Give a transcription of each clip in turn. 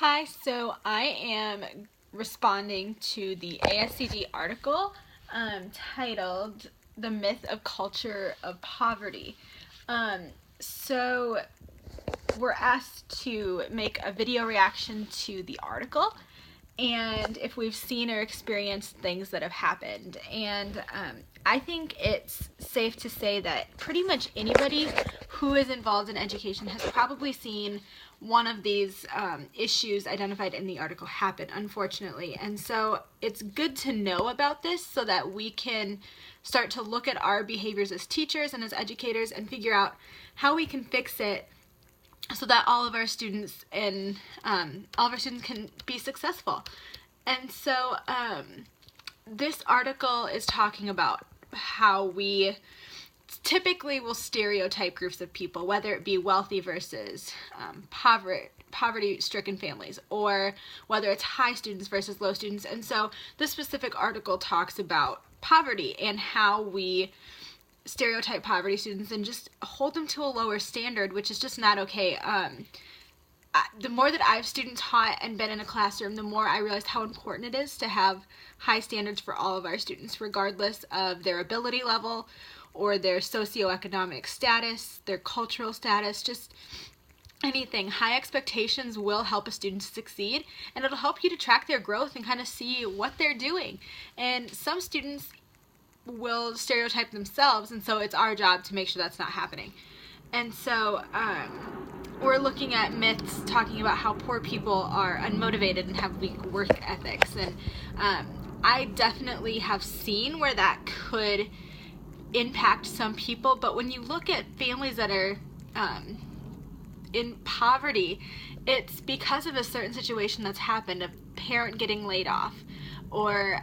Hi, so I am responding to the ASCD article titled The Myth of Culture of Poverty. So we're asked to make a video reaction to the article and if we've seen or experienced things that have happened. And I think it's safe to say that pretty much anybody who is involved in education has probably seen one of these issues identified in the article happen, unfortunately. And so it's good to know about this so that we can start to look at our behaviors as teachers and as educators and figure out how we can fix it so that all of our students can be successful. And so this article is talking about how we typically will stereotype groups of people, whether it be wealthy versus poverty-stricken families, or whether it's high students versus low students. And so this specific article talks about poverty and how we stereotype poverty students and just hold them to a lower standard, which is just not okay. The more that I've student taught and been in a classroom, the more I realized how important it is to have high standards for all of our students, regardless of their ability level or their socioeconomic status, their cultural status, just anything. High expectations will help a student succeed, and it'll help you to track their growth and kind of see what they're doing. And some students will stereotype themselves, and so it's our job to make sure that's not happening. And so we're looking at myths talking about how poor people are unmotivated and have weak work ethics, and I definitely have seen where that could impact some people. But when you look at families that are in poverty, it's because of a certain situation that's happened, a parent getting laid off, or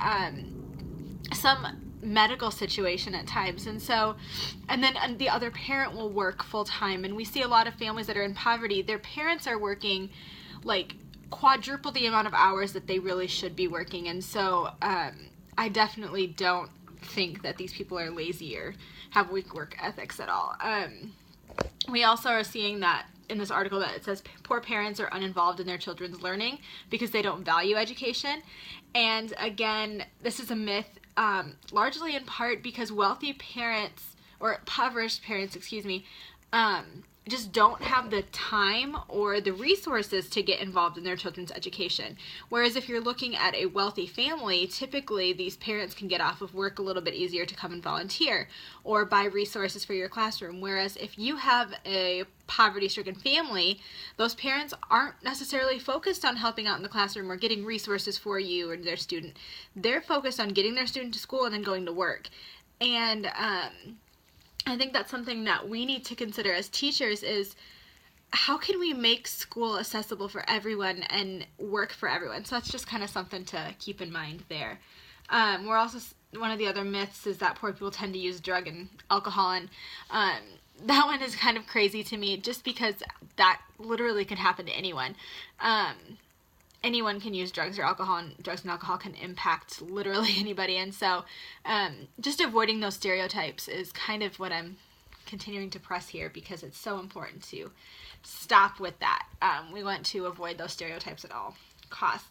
some medical situation at times. And then the other parent will work full-time, and we see a lot of families that are in poverty, their parents are working like quadruple the amount of hours that they really should be working. And so I definitely don't think that these people are lazy or have weak work ethics at all. We also are seeing that in this article that it says poor parents are uninvolved in their children's learning because they don't value education. And again, this is a myth, largely in part because wealthy parents, or impoverished parents, just don't have the time or the resources to get involved in their children's education. Whereas if you're looking at a wealthy family, typically these parents can get off of work a little bit easier to come and volunteer or buy resources for your classroom. Whereas if you have a poverty-stricken family, those parents aren't necessarily focused on helping out in the classroom or getting resources for you or their student. They're focused on getting their student to school and then going to work. And I think that's something that we need to consider as teachers is how can we make school accessible for everyone and work for everyone? So that's just kind of something to keep in mind there. We're also, one of the other myths is that poor people tend to use drug and alcohol, and that one is kind of crazy to me just because that literally could happen to anyone. Anyone can use drugs or alcohol, and drugs and alcohol can impact literally anybody. And so just avoiding those stereotypes is kind of what I'm continuing to press here, because it's so important to stop with that. We want to avoid those stereotypes at all costs.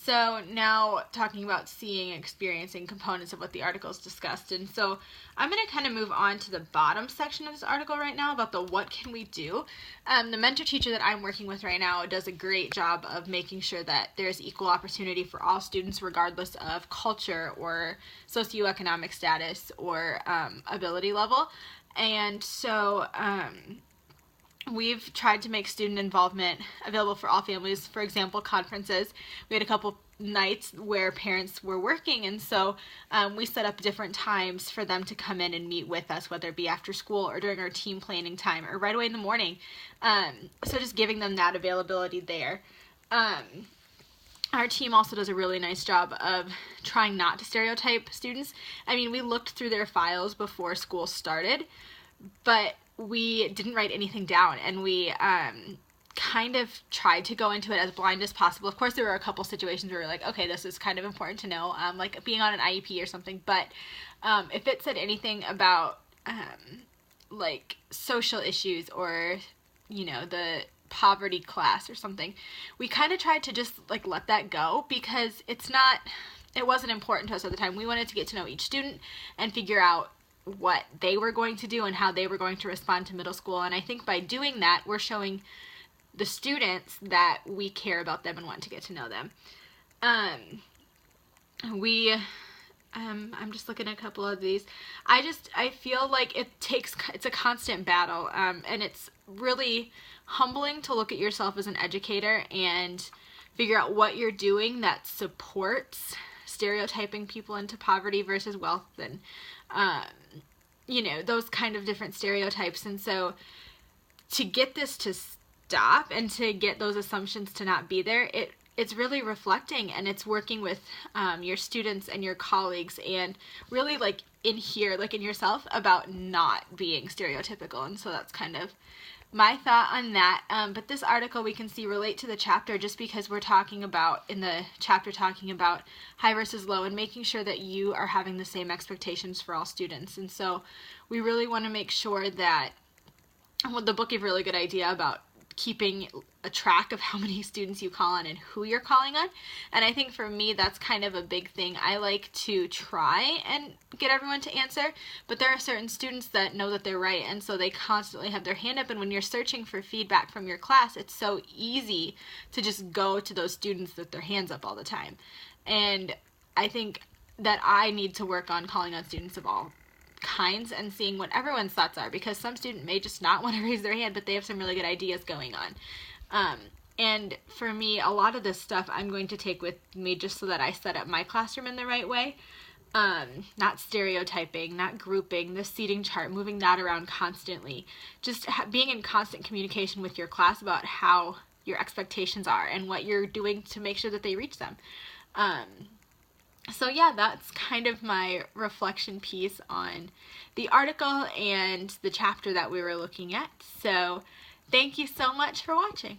So now talking about seeing and experiencing components of what the article is discussed. And so I'm going to kind of move on to the bottom section of this article right now about the what can we do. The mentor teacher that I'm working with right now does a great job of making sure that there's equal opportunity for all students regardless of culture or socioeconomic status or ability level. And so we've tried to make student involvement available for all families. For example, conferences. We had a couple nights where parents were working, and so we set up different times for them to come in and meet with us, whether it be after school or during our team planning time or right away in the morning. So just giving them that availability there. Our team also does a really nice job of trying not to stereotype students. I mean, we looked through their files before school started, but we didn't write anything down, and we kind of tried to go into it as blind as possible. Of course, there were a couple situations where we were like, okay, this is kind of important to know, like being on an IEP or something, but if it said anything about like social issues or, you know, the poverty class or something, we kind of tried to just like let that go, because it wasn't important to us at the time. We wanted to get to know each student and figure out what they were going to do and how they were going to respond to middle school. And I think by doing that, we're showing the students that we care about them and want to get to know them. I'm just looking at a couple of these. I feel like it's a constant battle, and it's really humbling to look at yourself as an educator and figure out what you're doing that supports stereotyping people into poverty versus wealth, and those kind of different stereotypes. And so to get this to stop and to get those assumptions to not be there, it's really reflecting, and it's working with your students and your colleagues, and really like in here, like in yourself, about not being stereotypical. And so that's kind of my thought on that. But this article we can see relate to the chapter, just because we're talking about high versus low and making sure that you are having the same expectations for all students. And so we really want to make sure that, well, the book gave a really good idea about keeping a track of how many students you call on and who you're calling on. And I think for me, that's kind of a big thing. I like to try and get everyone to answer, but there are certain students that know that they're right, and so they constantly have their hand up. And when you're searching for feedback from your class, it's so easy to just go to those students with their hands up all the time. And I think that I need to work on calling on students of all kinds and seeing what everyone's thoughts are, because some student may just not want to raise their hand, but they have some really good ideas going on. And for me, a lot of this stuff I'm going to take with me just so that I set up my classroom in the right way. Not stereotyping, not grouping, the seating chart, moving that around constantly. Just being in constant communication with your class about how your expectations are and what you're doing to make sure that they reach them. So yeah, that's kind of my reflection piece on the article and the chapter that we were looking at. So thank you so much for watching.